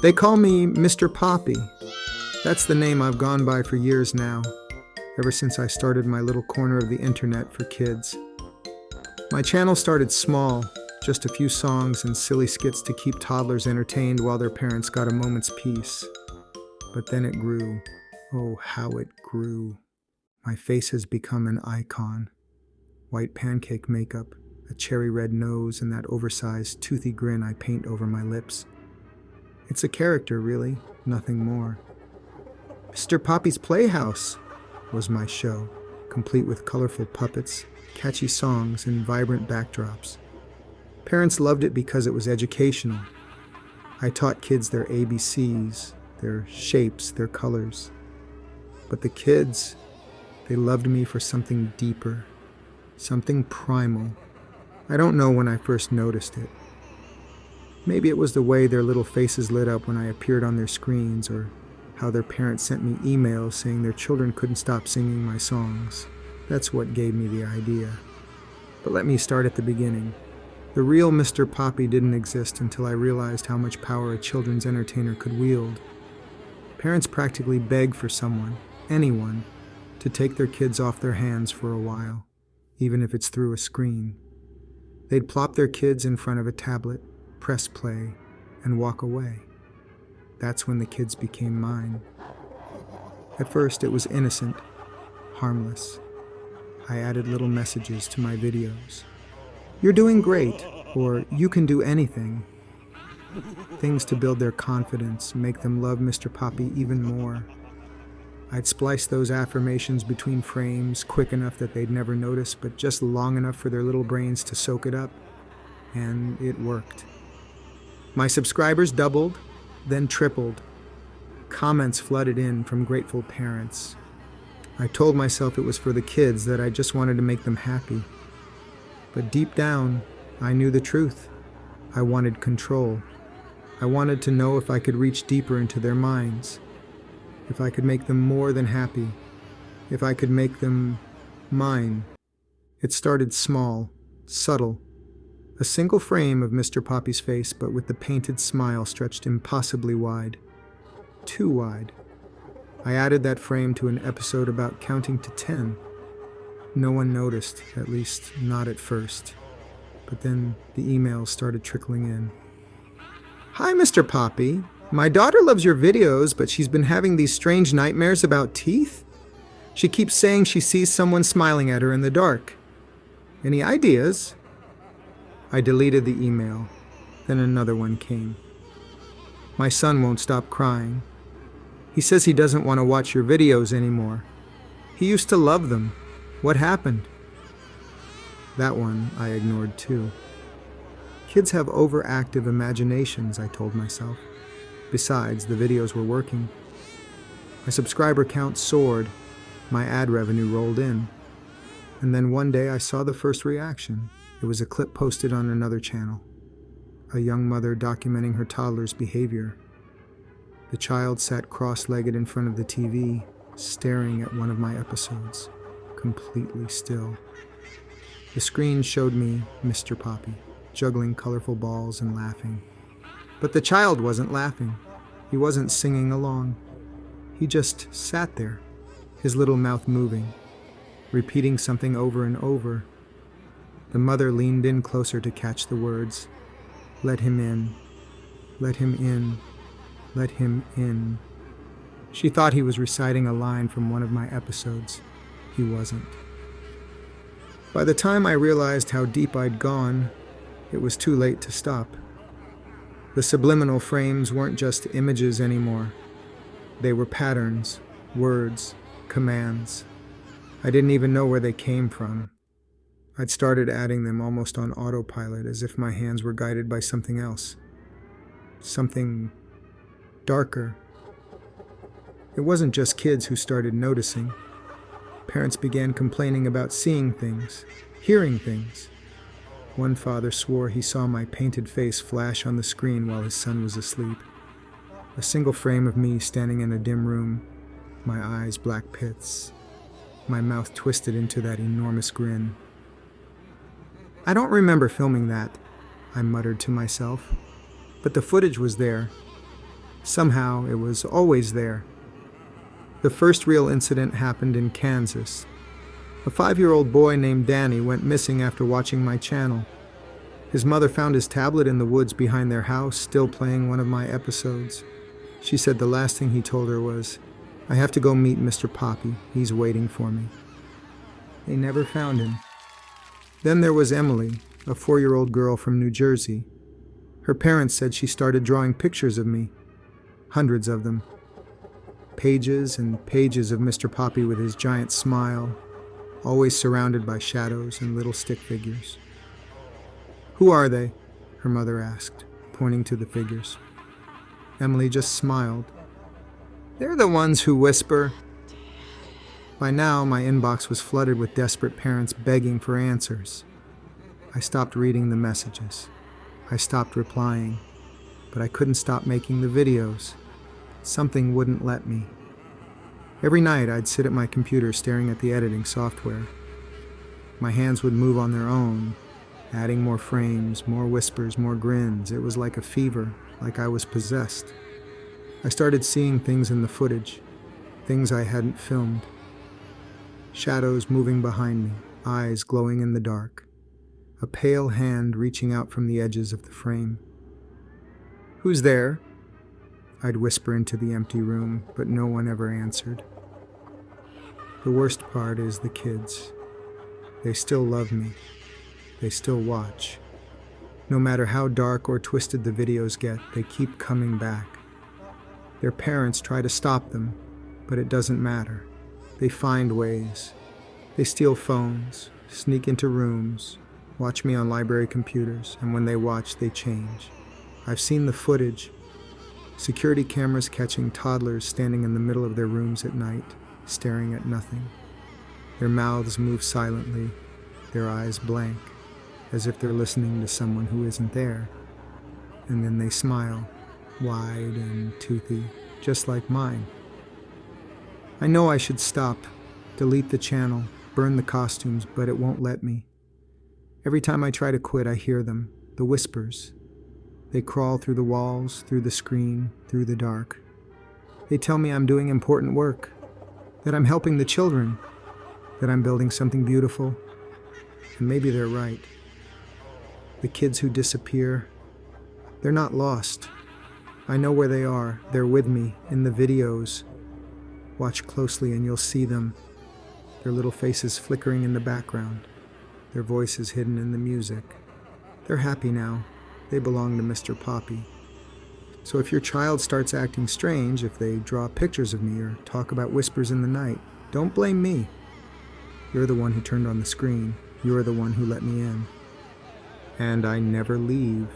They call me Mr. Poppy. That's the name I've gone by for years now, ever since I started my little corner of the internet for kids. My channel started small, just a few songs and silly skits to keep toddlers entertained while their parents got a moment's peace. But then it grew. Oh, how it grew. My face has become an icon. White pancake makeup, a cherry red nose, and that oversized, toothy grin I paint over my lips. It's a character, really, nothing more. Mr. Poppy's Playhouse was my show, complete with colorful puppets, catchy songs, and vibrant backdrops. Parents loved it because it was educational. I taught kids their ABCs, their shapes, their colors. But the kids, they loved me for something deeper, something primal. I don't know when I first noticed it. Maybe it was the way their little faces lit up when I appeared on their screens, or how their parents sent me emails saying their children couldn't stop singing my songs. That's what gave me the idea. But let me start at the beginning. The real Mr. Poppy didn't exist until I realized how much power a children's entertainer could wield. Parents practically beg for someone, anyone, to take their kids off their hands for a while, even if it's through a screen. They'd plop their kids in front of a tablet, press play, and walk away. That's when the kids became mine. At first, it was innocent, harmless. I added little messages to my videos. "You're doing great," or "You can do anything." Things to build their confidence, make them love Mr. Poppy even more. I'd splice those affirmations between frames, quick enough that they'd never notice, but just long enough for their little brains to soak it up. And it worked. My subscribers doubled, then tripled. Comments flooded in from grateful parents. I told myself it was for the kids, that I just wanted to make them happy. But deep down, I knew the truth. I wanted control. I wanted to know if I could reach deeper into their minds, if I could make them more than happy, if I could make them mine. It started small, subtle. A single frame of Mr. Poppy's face, but with the painted smile stretched impossibly wide. Too wide. I added that frame to an episode about counting to 10. No one noticed, at least not at first. But then the emails started trickling in. "Hi, Mr. Poppy. My daughter loves your videos, but she's been having these strange nightmares about teeth. She keeps saying she sees someone smiling at her in the dark. Any ideas?" I deleted the email. Then another one came. "My son won't stop crying. He says he doesn't want to watch your videos anymore. He used to love them. What happened?" That one I ignored too. Kids have overactive imaginations, I told myself. Besides, the videos were working. My subscriber count soared. My ad revenue rolled in. And then one day I saw the first reaction. It was a clip posted on another channel. A young mother documenting her toddler's behavior. The child sat cross-legged in front of the TV, staring at one of my episodes, completely still. The screen showed me Mr. Poppy, juggling colorful balls and laughing. But the child wasn't laughing. He wasn't singing along. He just sat there, his little mouth moving, repeating something over and over. The mother leaned in closer to catch the words. "Let him in. Let him in. Let him in." She thought he was reciting a line from one of my episodes. He wasn't. By the time I realized how deep I'd gone, it was too late to stop. The subliminal frames weren't just images anymore. They were patterns, words, commands. I didn't even know where they came from. I'd started adding them almost on autopilot, as if my hands were guided by something else. Something darker. It wasn't just kids who started noticing. Parents began complaining about seeing things, hearing things. One father swore he saw my painted face flash on the screen while his son was asleep. A single frame of me standing in a dim room, my eyes black pits, my mouth twisted into that enormous grin. "I don't remember filming that," I muttered to myself, but the footage was there. Somehow, it was always there. The first real incident happened in Kansas. A 5-year-old boy named Danny went missing after watching my channel. His mother found his tablet in the woods behind their house, still playing one of my episodes. She said the last thing he told her was, "I have to go meet Mr. Poppy. He's waiting for me." They never found him. Then there was Emily, a 4-year-old girl from New Jersey. Her parents said she started drawing pictures of me. Hundreds of them. Pages and pages of Mr. Poppy with his giant smile, always surrounded by shadows and little stick figures. "Who are they?" her mother asked, pointing to the figures. Emily just smiled. "They're the ones who whisper." By now, my inbox was flooded with desperate parents begging for answers. I stopped reading the messages. I stopped replying, but I couldn't stop making the videos. Something wouldn't let me. Every night, I'd sit at my computer staring at the editing software. My hands would move on their own, adding more frames, more whispers, more grins. It was like a fever, like I was possessed. I started seeing things in the footage, things I hadn't filmed. Shadows moving behind me, eyes glowing in the dark. A pale hand reaching out from the edges of the frame. "Who's there?" I'd whisper into the empty room, but no one ever answered. The worst part is the kids. They still love me. They still watch. No matter how dark or twisted the videos get, they keep coming back. Their parents try to stop them, but it doesn't matter. They find ways. They steal phones, sneak into rooms, watch me on library computers, and when they watch, they change. I've seen the footage. Security cameras catching toddlers standing in the middle of their rooms at night, staring at nothing. Their mouths move silently, their eyes blank, as if they're listening to someone who isn't there. And then they smile, wide and toothy, just like mine. I know I should stop, delete the channel, burn the costumes, but it won't let me. Every time I try to quit, I hear them, the whispers. They crawl through the walls, through the screen, through the dark. They tell me I'm doing important work, that I'm helping the children, that I'm building something beautiful. And maybe they're right. The kids who disappear, they're not lost. I know where they are. They're with me in the videos. Watch closely and you'll see them. Their little faces flickering in the background. Their voices hidden in the music. They're happy now. They belong to Mr. Poppy. So if your child starts acting strange, if they draw pictures of me or talk about whispers in the night, don't blame me. You're the one who turned on the screen. You're the one who let me in. And I never leave.